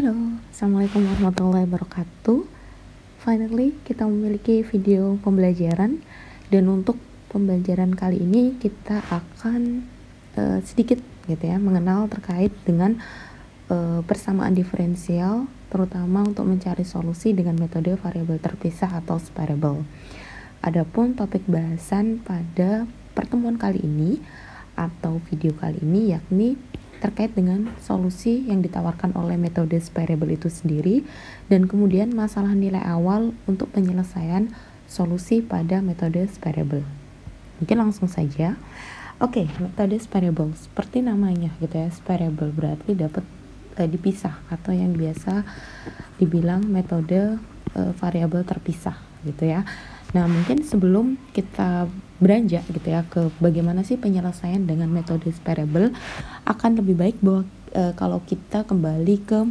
Halo, Assalamualaikum warahmatullahi wabarakatuh. Finally, kita memiliki video pembelajaran. Dan untuk pembelajaran kali ini kita akan sedikit gitu ya, mengenal terkait dengan persamaan diferensial, terutama untuk mencari solusi dengan metode variabel terpisah atau separable. Adapun topik bahasan pada pertemuan kali ini atau video kali ini yakni terkait dengan solusi yang ditawarkan oleh metode separable itu sendiri, dan kemudian masalah nilai awal untuk penyelesaian solusi pada metode separable. Mungkin langsung saja. Oke, metode separable seperti namanya gitu ya, separable berarti dapat dipisah atau yang biasa dibilang metode variabel terpisah gitu ya. Nah, mungkin sebelum kita beranjak gitu ya ke bagaimana sih penyelesaian dengan metode separable, akan lebih baik bahwa kalau kita kembali ke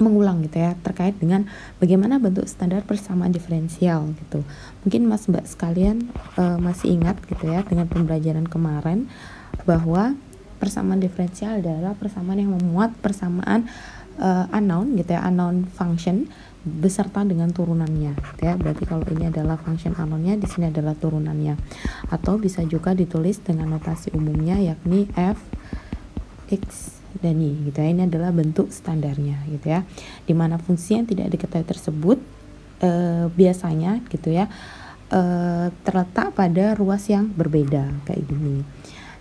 mengulang gitu ya terkait dengan bagaimana bentuk standar persamaan diferensial gitu. Mungkin Mas Mbak sekalian masih ingat gitu ya dengan pembelajaran kemarin bahwa persamaan diferensial adalah persamaan yang memuat persamaan unknown gitu ya, unknown function beserta dengan turunannya gitu ya. Berarti kalau ini adalah function unknown-nya, di sini adalah turunannya. Atau bisa juga ditulis dengan notasi umumnya yakni f, x, dan y gitu ya. Ini adalah bentuk standarnya gitu ya. Dimana fungsi yang tidak diketahui tersebut biasanya gitu ya terletak pada ruas yang berbeda kayak gini.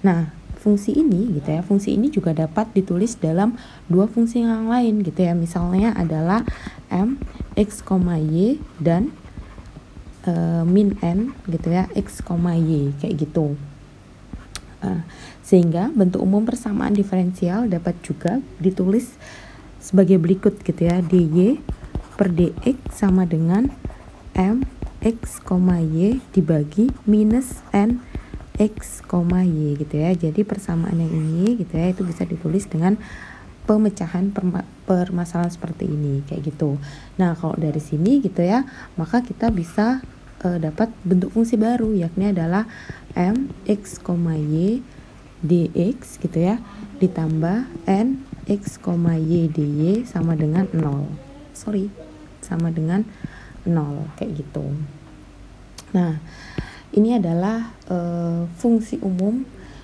Nah, fungsi ini gitu ya, fungsi ini juga dapat ditulis dalam dua fungsi yang lain gitu ya. Misalnya adalah m x, y dan min n gitu ya, x, y kayak gitu. Sehingga bentuk umum persamaan diferensial dapat juga ditulis sebagai berikut gitu ya. dy per dx sama dengan m x, y dibagi minus n x, y gitu ya. Jadi persamaan yang ini gitu ya, itu bisa ditulis dengan pemecahan permasalahan seperti ini kayak gitu. Nah, kalau dari sini gitu ya, maka kita bisa dapat bentuk fungsi baru yakni adalah m x, y dx gitu ya ditambah n x, y dy sama dengan 0. Sama dengan 0 kayak gitu. Nah, ini adalah fungsi umum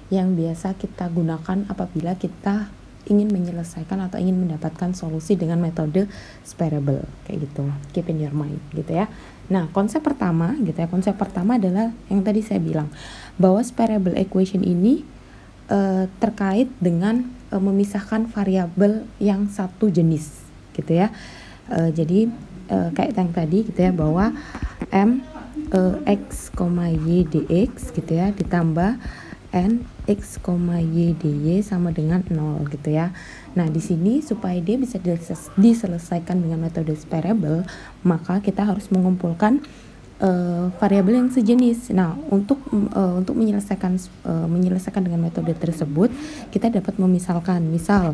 yang biasa kita gunakan apabila kita ingin menyelesaikan atau ingin mendapatkan solusi dengan metode separable kayak gitu. Keep in your mind gitu ya. Nah, konsep pertama gitu ya. Konsep pertama adalah yang tadi saya bilang bahwa separable equation ini terkait dengan memisahkan variabel yang satu jenis gitu ya. Jadi kayak yang tadi gitu ya, bahwa m x, y dx gitu ya ditambah n x, y dy sama dengan 0 gitu ya. Nah, di sini supaya dia bisa diselesaikan dengan metode separable, maka kita harus mengumpulkan variabel yang sejenis. Nah, untuk menyelesaikan dengan metode tersebut, kita dapat memisalkan, misal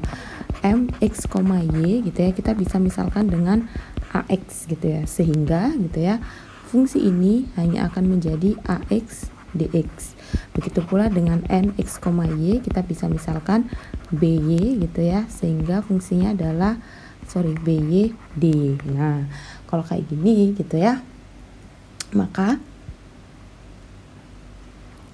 m x, y gitu ya, kita bisa misalkan dengan ax gitu ya, sehingga gitu ya fungsi ini hanya akan menjadi ax dx. Begitu pula dengan n x, y kita bisa misalkan by gitu ya, sehingga fungsinya adalah by dy. Nah, kalau kayak gini gitu ya, maka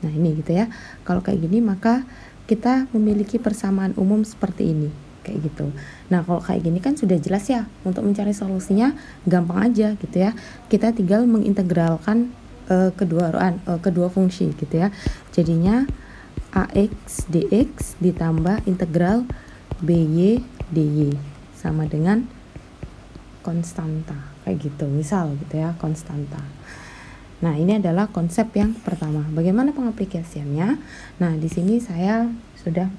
ini gitu ya, kalau kayak gini maka kita memiliki persamaan umum seperti ini kayak gitu. Nah, kalau kayak gini kan sudah jelas ya, untuk mencari solusinya gampang aja gitu ya. Kita tinggal mengintegralkan kedua fungsi gitu ya. Jadinya ax dx ditambah integral by dy sama dengan konstanta kayak gitu, misal gitu ya, konstanta. Nah, ini adalah konsep yang pertama. Bagaimana pengaplikasiannya? Nah, di sini saya sudah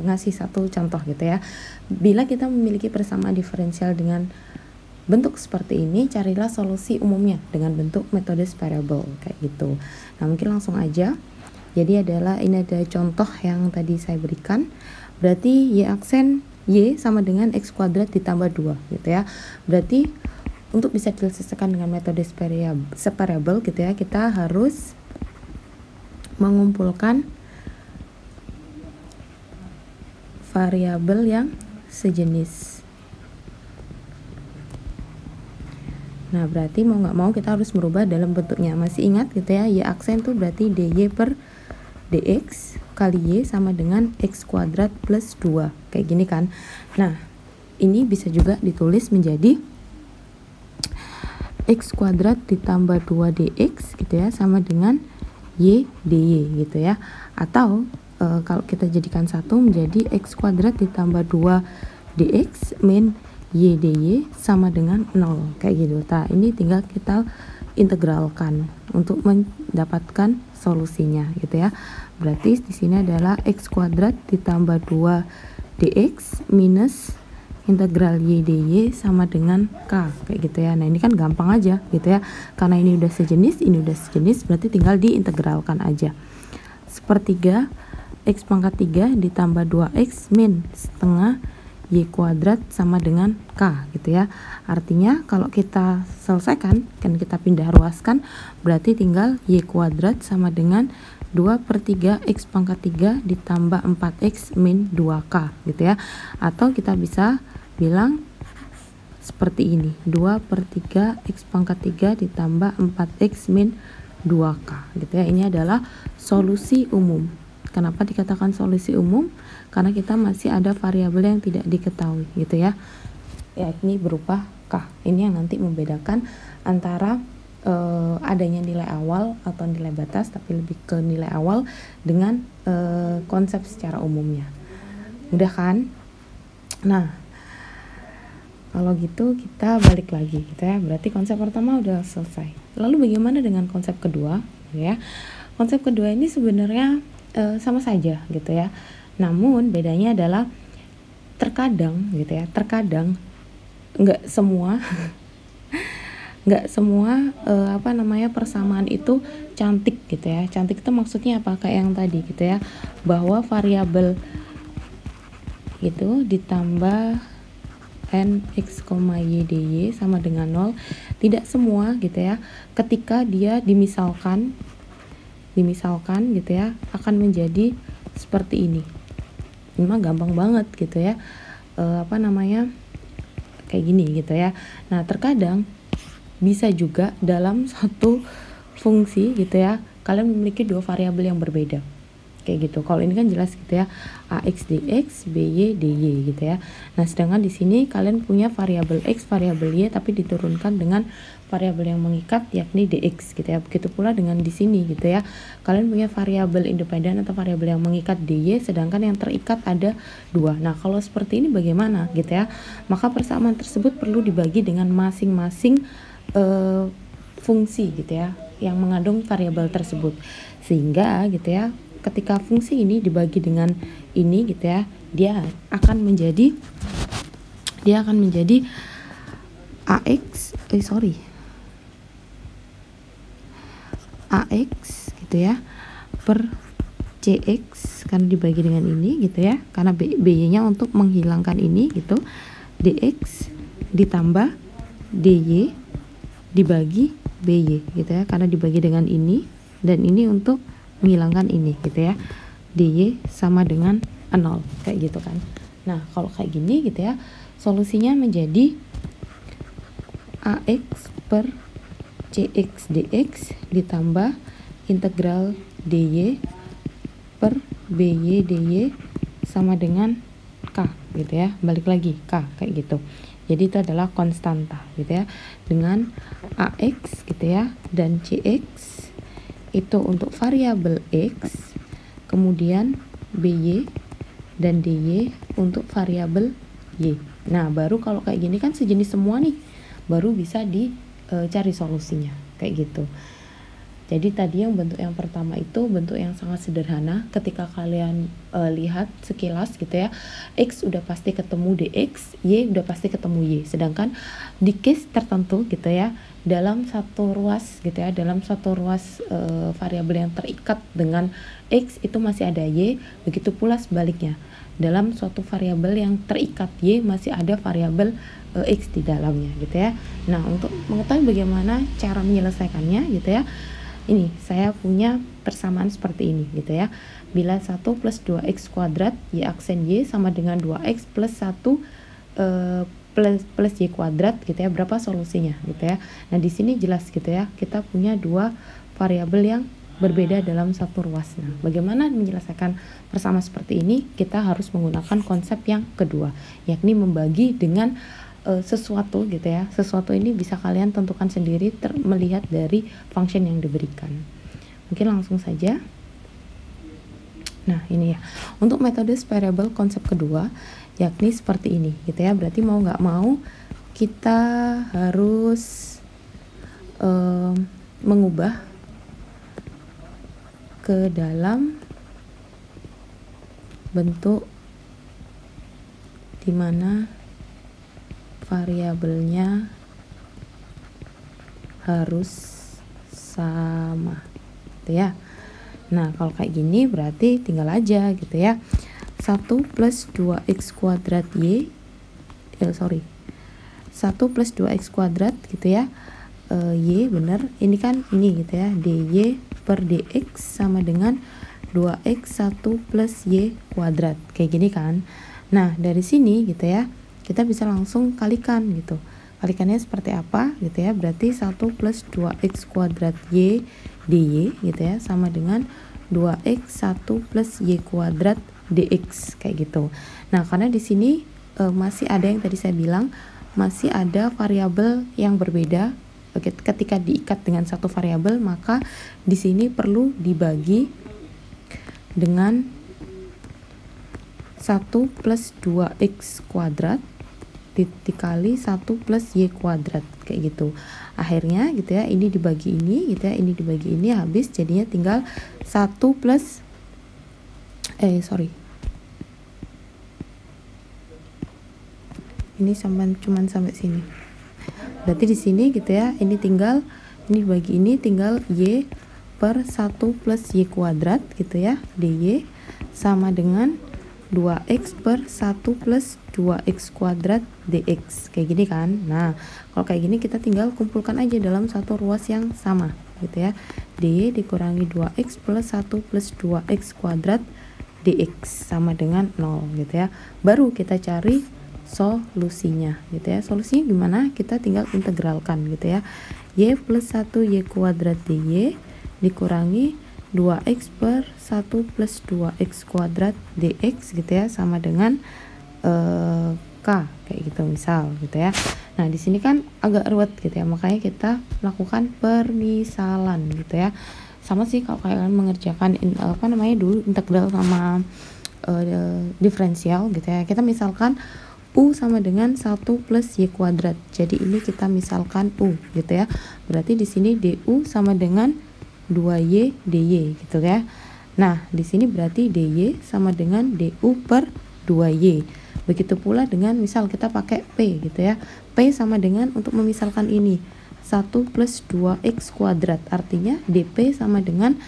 ngasih satu contoh gitu ya. Bila kita memiliki persamaan diferensial dengan bentuk seperti ini, carilah solusi umumnya dengan bentuk metode separable kayak gitu. Nah, mungkin langsung aja. Jadi ini ada contoh yang tadi saya berikan. Berarti y aksen y sama dengan x kuadrat ditambah 2 gitu ya. Berarti untuk bisa diselesaikan dengan metode separable gitu ya, kita harus mengumpulkan variabel yang sejenis Nah, berarti mau nggak mau kita harus merubah dalam bentuknya. Masih ingat gitu ya, y aksen tuh berarti dy per dx kali y sama dengan x kuadrat plus 2. Kayak gini kan. Nah, ini bisa juga ditulis menjadi x kuadrat ditambah 2 dx gitu ya, sama dengan y dy gitu ya. Atau kalau kita jadikan satu menjadi x kuadrat ditambah 2 dx min y dy sama dengan 0 kayak gitu. Nah, ini tinggal kita integralkan untuk mendapatkan solusinya gitu ya. Berarti di sini adalah x kuadrat ditambah 2 dx minus integral y dy sama dengan k kayak gitu ya. Nah, ini kan gampang aja gitu ya. Karena ini udah sejenis, ini udah sejenis, berarti tinggal diintegralkan aja. Sepertiga x pangkat 3 ditambah 2x min setengah y kuadrat sama dengan k gitu ya. Artinya kalau kita selesaikan, kan kita pindah ruaskan, berarti tinggal y kuadrat sama dengan 2/3 x pangkat 3 ditambah 4x min 2k gitu ya. Atau kita bisa bilang seperti ini, 2/3 x pangkat 3 ditambah 4x min 2k gitu ya. Ini adalah solusi umum. Kenapa dikatakan solusi umum? Karena kita masih ada variabel yang tidak diketahui gitu ya. Yakni berupa k. Ini yang nanti membedakan antara adanya nilai awal atau nilai batas, tapi lebih ke nilai awal dengan konsep secara umumnya. Mudah kan? Nah, kalau gitu kita balik lagi gitu ya. Berarti konsep pertama udah selesai. Lalu bagaimana dengan konsep kedua ya? Konsep kedua ini sebenarnya sama saja gitu ya. Namun bedanya adalah terkadang gitu ya, terkadang nggak semua persamaan itu cantik gitu ya. Cantik itu maksudnya apa? Kayak yang tadi gitu ya, bahwa variabel itu ditambah n x, y dy sama dengan 0. Tidak semua gitu ya, ketika dia dimisalkan gitu ya, akan menjadi seperti ini. Ini mah gampang banget gitu ya, kayak gini gitu ya. Nah, terkadang bisa juga dalam satu fungsi gitu ya, kalian memiliki dua variabel yang berbeda kayak gitu. Kalau ini kan jelas gitu ya, ax dx, by dy gitu ya. Nah, sedangkan di sini kalian punya variabel x, variabel y, tapi diturunkan dengan variabel yang mengikat yakni dx gitu ya. Begitu pula dengan di sini gitu ya, kalian punya variabel independen atau variabel yang mengikat dy, sedangkan yang terikat ada dua. Nah, kalau seperti ini bagaimana gitu ya? Maka persamaan tersebut perlu dibagi dengan masing-masing fungsi gitu ya, yang mengandung variabel tersebut, sehingga gitu ya, ketika fungsi ini dibagi dengan ini gitu ya, dia akan menjadi ax gitu ya per cx, karena dibagi dengan ini gitu ya, karena by-nya untuk menghilangkan ini gitu, dx ditambah dy dibagi by gitu ya, karena dibagi dengan ini dan ini untuk menghilangkan ini gitu ya, dy sama dengan 0 kayak gitu kan. Nah, kalau kayak gini gitu ya, solusinya menjadi ax per cx dx ditambah integral dy per by dy sama dengan k gitu ya. Balik lagi k kayak gitu. Jadi itu adalah konstanta gitu ya, dengan ax gitu ya dan cx itu untuk variabel x, kemudian by dan dy untuk variabel y. Nah, baru kalau kayak gini kan sejenis semua nih, baru bisa dicari solusinya kayak gitu. Jadi tadi yang bentuk yang pertama itu bentuk yang sangat sederhana. Ketika kalian lihat sekilas gitu ya, x udah pasti ketemu dx, y udah pasti ketemu y. Sedangkan di case tertentu gitu ya, dalam satu ruas gitu ya, dalam satu ruas variabel yang terikat dengan x itu masih ada y, begitu pula sebaliknya. Dalam suatu variabel yang terikat y masih ada variabel x di dalamnya gitu ya. Nah, untuk mengetahui bagaimana cara menyelesaikannya gitu ya, ini saya punya persamaan seperti ini gitu ya. Bila 1 plus 2x kuadrat y aksen y sama dengan 2x plus 1 plus y kuadrat gitu ya, berapa solusinya gitu ya. Nah di sini jelas gitu ya, kita punya dua variabel yang berbeda dalam satu ruas. Nah, bagaimana menyelesaikan bersama seperti ini? Kita harus menggunakan konsep yang kedua, yakni membagi dengan sesuatu gitu ya. Sesuatu ini bisa kalian tentukan sendiri melihat dari function yang diberikan. Mungkin langsung saja. Nah ini ya, untuk metode variable konsep kedua yakni seperti ini gitu ya. Berarti mau nggak mau kita harus mengubah ke dalam bentuk dimana variabelnya harus sama gitu ya. Nah kalau kayak gini berarti tinggal aja gitu ya, 1 plus 2x kuadrat y 1 plus 2x kuadrat gitu ya, y bener, ini kan ini gitu ya, dy per dx sama dengan 2x 1 plus y kuadrat, kayak gini kan. Nah dari sini gitu ya, kita bisa langsung kalikan gitu. Kalikannya seperti apa gitu ya, berarti 1 plus 2x kuadrat y dy gitu ya, sama dengan 2x 1 plus y kuadrat dx, kayak gitu. Nah karena di sini masih ada yang tadi saya bilang, masih ada variabel yang berbeda. Ketika diikat dengan satu variabel, maka di sini perlu dibagi dengan 1 plus 2x kuadrat dikali 1 plus y kuadrat, kayak gitu. Akhirnya gitu ya, ini dibagi ini gitu ya, ini dibagi ini, habis jadinya tinggal 1 plus ini cuman sampai sini. Berarti di sini gitu ya, ini tinggal, ini bagi ini tinggal y per 1 plus y kuadrat gitu ya, dy sama dengan 2x per 1 plus 2x kuadrat dx, kayak gini kan. Nah kalau kayak gini kita tinggal kumpulkan aja dalam satu ruas yang sama gitu ya, dy dikurangi 2x plus 1 plus 2x kuadrat dx sama dengan 0 gitu ya. Baru kita cari solusinya gitu ya. Solusinya gimana? Kita tinggal integralkan gitu ya, y plus 1 y kuadrat dy dikurangi 2x per 1 plus 2x kuadrat dx gitu ya, sama dengan k, kayak gitu misal gitu ya. Nah di sini kan agak ruwet gitu ya, makanya kita lakukan permisalan gitu ya. Sama sih kalau kalian mengerjakan dulu integral sama diferensial gitu ya. Kita misalkan U sama dengan 1 plus Y kuadrat. Jadi ini kita misalkan U gitu ya. Berarti di sini DU sama dengan 2Y DY gitu ya. Nah, di sini berarti DY sama dengan DU per 2Y. Begitu pula dengan misal kita pakai P gitu ya. P sama dengan, untuk memisalkan ini, 1 plus 2X kuadrat. Artinya DP sama dengan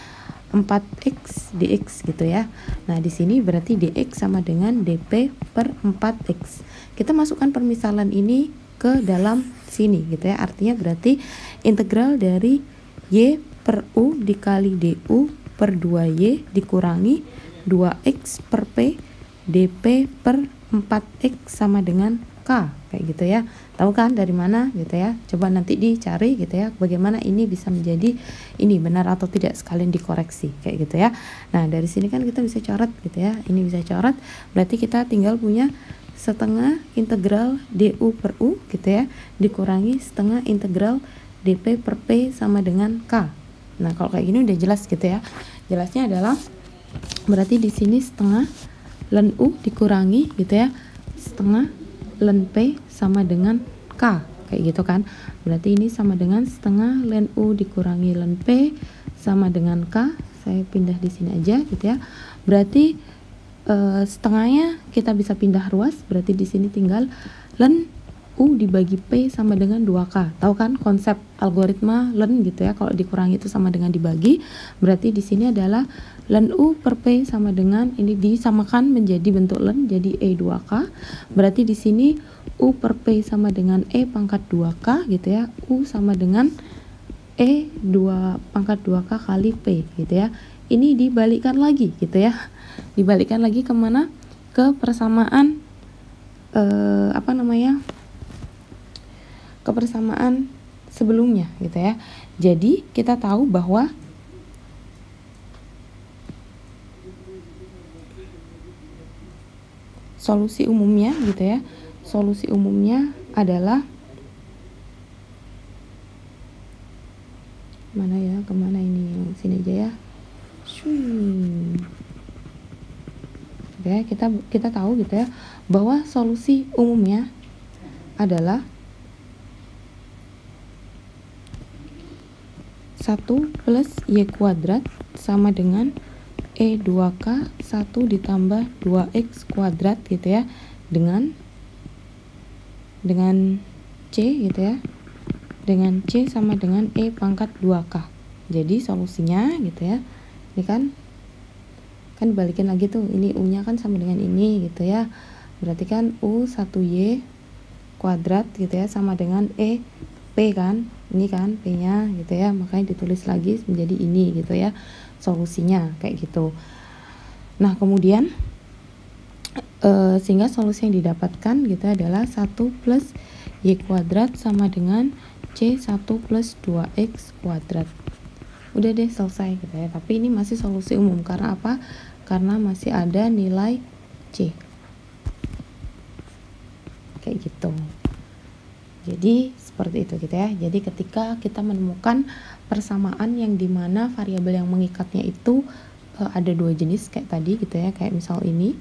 4x dx gitu ya. Nah, di sini berarti dx sama dengan dp per 4x. Kita masukkan permisalan ini ke dalam sini gitu ya. Artinya berarti integral dari y per u dikali du per 2y dikurangi 2x per p dp per 4x sama dengan k, kayak gitu ya. Tahu kan dari mana gitu ya? Coba nanti dicari gitu ya, bagaimana ini bisa menjadi ini benar atau tidak, sekalian dikoreksi kayak gitu ya. Nah, dari sini kan kita bisa coret gitu ya. Ini bisa coret, berarti kita tinggal punya setengah integral du per u gitu ya, dikurangi setengah integral dp per p sama dengan k. Nah, kalau kayak gini udah jelas gitu ya. Jelasnya adalah berarti di sini setengah ln u dikurangi gitu ya, setengah ln P sama dengan K, kayak gitu kan. Berarti ini sama dengan setengah ln U dikurangi ln P sama dengan K. Saya pindah di sini aja gitu ya. Berarti setengahnya kita bisa pindah ruas, berarti di sini tinggal ln U dibagi P sama dengan 2K. Tahu kan konsep algoritma ln gitu ya, kalau dikurangi itu sama dengan dibagi. Berarti di sini adalah ln U per P sama dengan, ini disamakan menjadi bentuk ln, jadi E2K. Berarti di sini U per P sama dengan E pangkat 2K gitu ya. U sama dengan E 2 pangkat 2K kali P gitu ya. Ini dibalikkan lagi gitu ya. Dibalikkan lagi kemana? Ke persamaan kebersamaan sebelumnya gitu ya. Jadi kita tahu bahwa solusi umumnya gitu ya, solusi umumnya adalah mana ya, kemana ini, yang sini aja ya. Ya, kita tahu gitu ya bahwa solusi umumnya adalah 1 plus Y kuadrat sama dengan E2K 1 ditambah 2X kuadrat gitu ya, dengan C gitu ya, dengan C sama dengan E pangkat 2K. Jadi solusinya gitu ya, ini kan dibalikin lagi tuh, ini U nya kan sama dengan ini gitu ya, berarti kan U 1Y kuadrat gitu ya sama dengan E P kan, ini kan P nya gitu ya, makanya ditulis lagi menjadi ini gitu ya solusinya kayak gitu. Nah kemudian sehingga solusi yang didapatkan gitu adalah 1 plus Y kuadrat sama dengan C 1 plus 2X kuadrat. Udah deh, selesai gitu ya. Tapi ini masih solusi umum karena apa? Karena masih ada nilai C kayak gitu. Jadi seperti itu gitu ya. Jadi ketika kita menemukan persamaan yang dimana variabel yang mengikatnya itu ada dua jenis kayak tadi gitu ya, kayak misal ini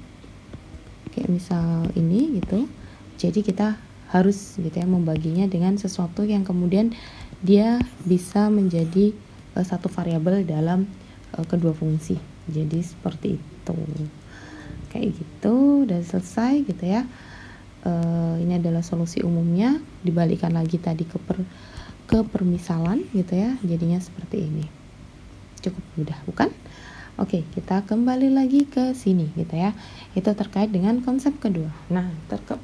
gitu. Jadi kita harus gitu ya membaginya dengan sesuatu yang kemudian dia bisa menjadi satu variabel dalam kedua fungsi. Jadi seperti itu, kayak gitu, udah selesai gitu ya. Ini adalah solusi umumnya, dibalikkan lagi tadi ke permisalan gitu ya, jadinya seperti ini. Cukup mudah bukan? Oke, kita kembali lagi ke sini gitu ya. Itu terkait dengan konsep kedua. Nah,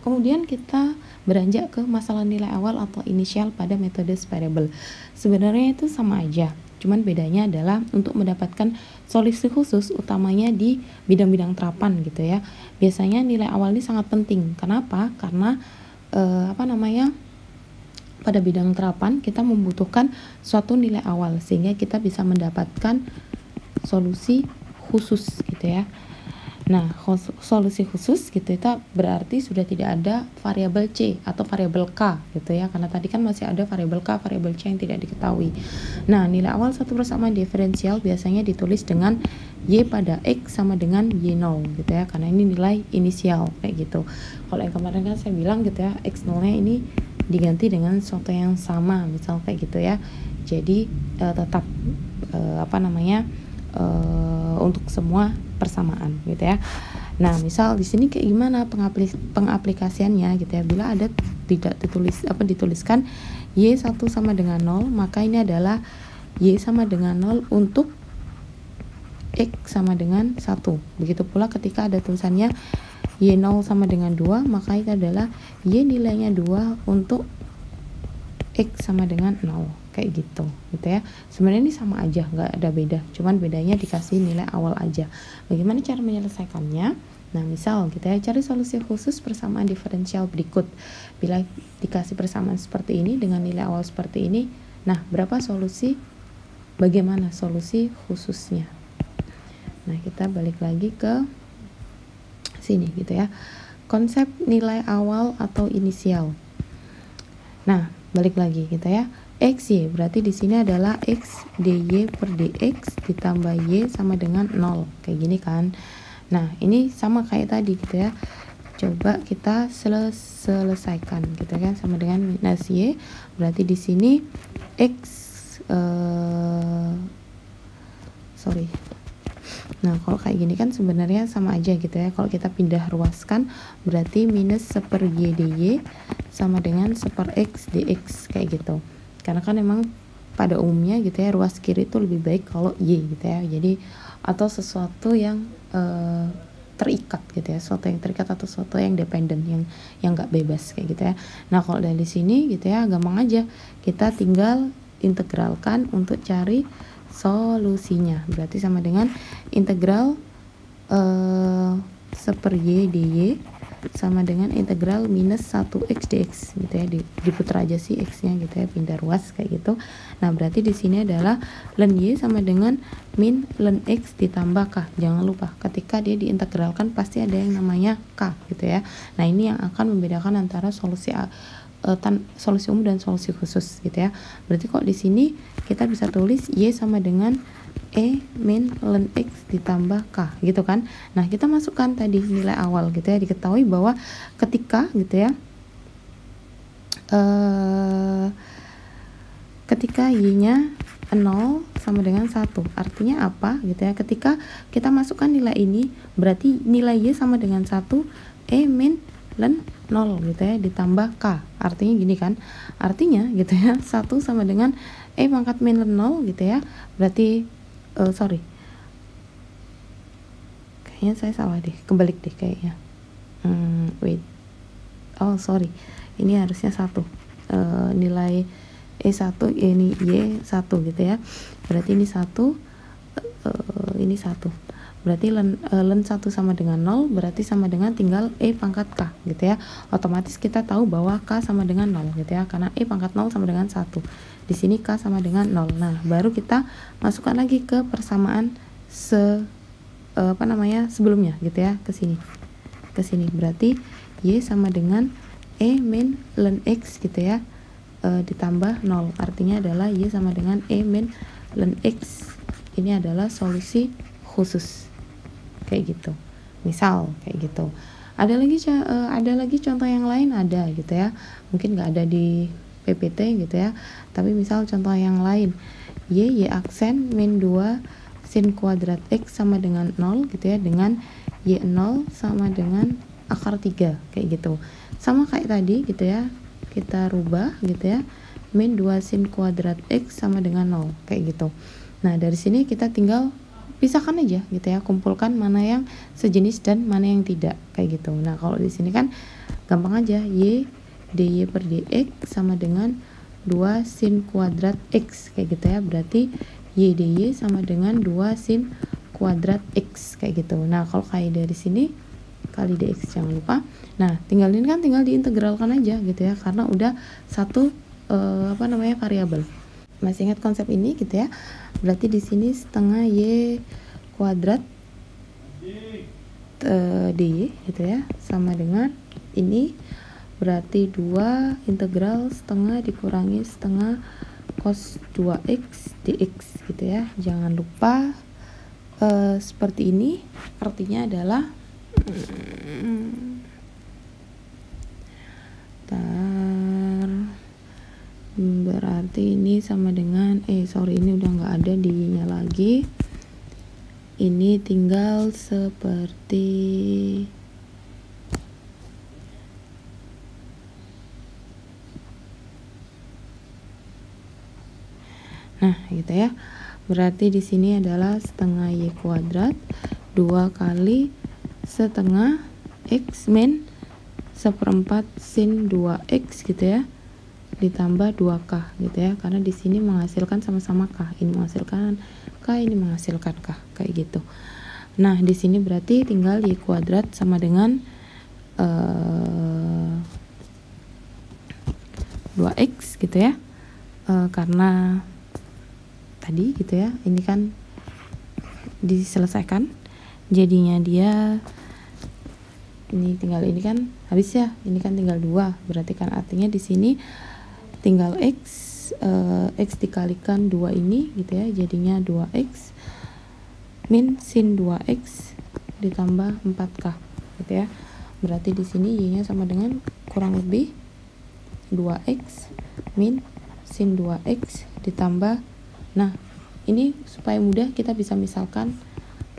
kemudian kita beranjak ke masalah nilai awal atau inisial pada metode variable. Sebenarnya itu sama aja. Cuman bedanya adalah untuk mendapatkan solusi khusus utamanya di bidang-bidang terapan gitu ya. Biasanya nilai awal ini sangat penting. Kenapa? Karena pada bidang terapan kita membutuhkan suatu nilai awal sehingga kita bisa mendapatkan solusi khusus gitu ya. Nah, solusi khusus gitu itu berarti sudah tidak ada variabel C atau variabel K gitu ya, karena tadi kan masih ada variabel K, variabel C yang tidak diketahui. Nah, nilai awal satu persamaan diferensial biasanya ditulis dengan Y pada X sama dengan Y0 gitu ya, karena ini nilai inisial kayak gitu. Kalau yang kemarin kan saya bilang gitu ya, X0 nya ini diganti dengan sesuatu yang sama, misal kayak gitu ya. Jadi tetap untuk semua persamaan gitu ya. Nah, misal di sini kayak gimana pengaplikasiannya gitu ya. Bila ada dituliskan Y1 sama dengan 0, maka ini adalah Y sama dengan 0 untuk X sama dengan 1. Begitu pula ketika ada tulisannya Y0 sama dengan 2, maka itu adalah Y nilainya 2 untuk X sama dengan 0 kayak gitu ya. Sebenarnya ini sama aja, nggak ada beda, cuman bedanya dikasih nilai awal aja. Bagaimana cara menyelesaikannya? Nah, misal kita cari solusi khusus persamaan diferensial berikut. Bila dikasih persamaan seperti ini dengan nilai awal seperti ini, nah berapa solusi? Bagaimana solusi khususnya? Nah, kita balik lagi ke sini gitu ya. Konsep nilai awal atau inisial. Nah, balik lagi gitu ya. XY berarti di sini adalah X dy per dx ditambah Y sama dengan 0 kayak gini kan. Nah, ini sama kayak tadi gitu ya. Coba kita selesaikan gitu kan, sama dengan minus Y. Berarti di sini Nah, kalau kayak gini kan sebenarnya sama aja gitu ya. Kalau kita pindah ruaskan berarti minus 1 Y dy sama dengan 1 X dx kayak gitu. Karena kan emang pada umumnya gitu ya, ruas kiri itu lebih baik kalau Y gitu ya. Jadi atau sesuatu yang terikat gitu ya, sesuatu yang terikat atau sesuatu yang dependen, yang nggak bebas kayak gitu ya. Nah, kalau dari sini gitu ya, gampang aja, kita tinggal integralkan untuk cari solusinya. Berarti sama dengan integral 1 Y dy sama dengan integral minus 1x dx gitu ya, diputar aja sih x nya gitu ya, pindah ruas kayak gitu. Nah berarti di sini adalah ln y sama dengan min ln x ditambah k. Jangan lupa ketika dia diintegralkan pasti ada yang namanya k gitu ya. Nah ini yang akan membedakan antara solusi solusi umum dan solusi khusus gitu ya. Berarti kok di sini kita bisa tulis y sama dengan e min ln x ditambah k gitu kan. Nah kita masukkan tadi nilai awal gitu ya, diketahui bahwa ketika gitu ya ketika y nya 0 sama dengan 1, artinya apa gitu ya, ketika kita masukkan nilai ini berarti nilai y sama dengan 1 e min ln 0 gitu ya ditambah k, artinya gini kan, artinya gitu ya 1 sama dengan e pangkat min ln 0 gitu ya, berarti kayaknya saya salah deh, kebalik deh kayaknya. Ini harusnya 1, nilai E1 ini Y1 gitu ya, berarti ini 1, ini 1, berarti ln 1 sama dengan 0, berarti sama dengan tinggal E pangkat K gitu ya. Otomatis kita tahu bahwa K sama dengan 0 gitu ya, karena E pangkat 0 sama dengan 1. Di sini K sama dengan 0. Nah, baru kita masukkan lagi ke persamaan sebelumnya gitu ya, ke sini. Berarti Y sama dengan E min ln X gitu ya, ditambah 0. Artinya adalah Y sama dengan E min ln X. Ini adalah solusi khusus. Kayak gitu. Misal kayak gitu. Ada lagi contoh yang lain, ada gitu ya. Mungkin nggak ada di PPT gitu ya, tapi misal contoh yang lain, y aksen min 2 sin kuadrat x sama dengan 0 gitu ya, dengan y0 sama dengan akar 3 kayak gitu. Sama kayak tadi gitu ya, kita rubah gitu ya, min 2 sin kuadrat x sama dengan 0 kayak gitu. Nah dari sini kita tinggal pisahkan aja gitu ya, kumpulkan mana yang sejenis dan mana yang tidak kayak gitu. Nah kalau di sini kan gampang aja, y dy per dx sama dengan 2 sin kuadrat x kayak gitu ya, berarti y dy sama dengan 2 sin kuadrat x kayak gitu. Nah kalau kayak dari sini kali dx jangan lupa. Nah tinggal diintegralkan aja gitu ya, karena udah satu variabel. Masih ingat konsep ini gitu ya, berarti di sini setengah y kuadrat dy gitu ya, sama dengan ini berarti 2 integral setengah dikurangi setengah cos 2x dx gitu ya. Jangan lupa seperti ini, artinya adalah berarti ini sama dengan ini udah nggak ada D-nya lagi, ini tinggal seperti nah gitu ya. Berarti di sini adalah setengah y kuadrat 2 kali setengah x min 1/4 sin 2x gitu ya, ditambah 2k gitu ya, karena di sini menghasilkan sama-sama k, ini menghasilkan k, ini menghasilkan k kayak gitu. Nah di sini berarti tinggal y kuadrat sama dengan 2x gitu ya, karena tadi gitu ya, ini kan diselesaikan, jadinya dia ini tinggal, ini kan habis ya, ini kan tinggal 2, berarti kan artinya di sini tinggal x dikalikan 2 ini gitu ya, jadinya 2x min sin 2x ditambah 4k gitu ya. Berarti di sini y-nya sama dengan kurang lebih 2x min sin 2x ditambah, nah ini supaya mudah kita bisa misalkan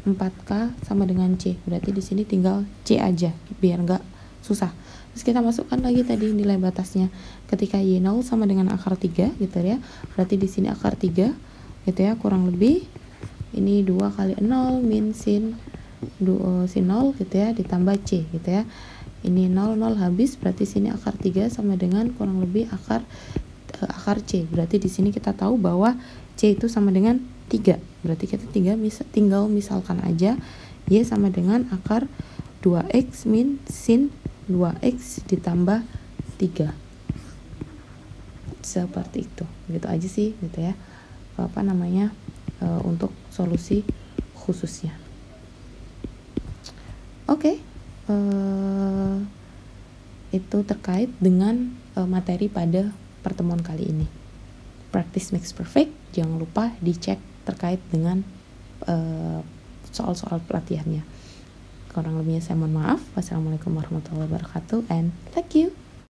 4k sama dengan c, berarti di sini tinggal c aja biar nggak susah. Terus kita masukkan lagi tadi nilai batasnya, ketika y0 sama dengan akar 3 gitu ya, berarti di sini akar 3 gitu ya, kurang lebih ini 2 kali 0 min sin 0 gitu ya, ditambah c gitu ya, ini 0 habis, berarti sini akar 3 sama dengan kurang lebih akar c, berarti di sini kita tahu bahwa c itu sama dengan 3, berarti kita tinggal misalkan aja y sama dengan akar 2x min sin 2x ditambah 3. Seperti itu. Gitu aja sih gitu ya. Untuk solusi khususnya. Oke. Itu terkait dengan materi pada pertemuan kali ini. Practice makes perfect. Jangan lupa dicek terkait dengan soal-soal pelatihannya. Kurang lebihnya saya mohon maaf. Wassalamualaikum warahmatullahi wabarakatuh and thank you.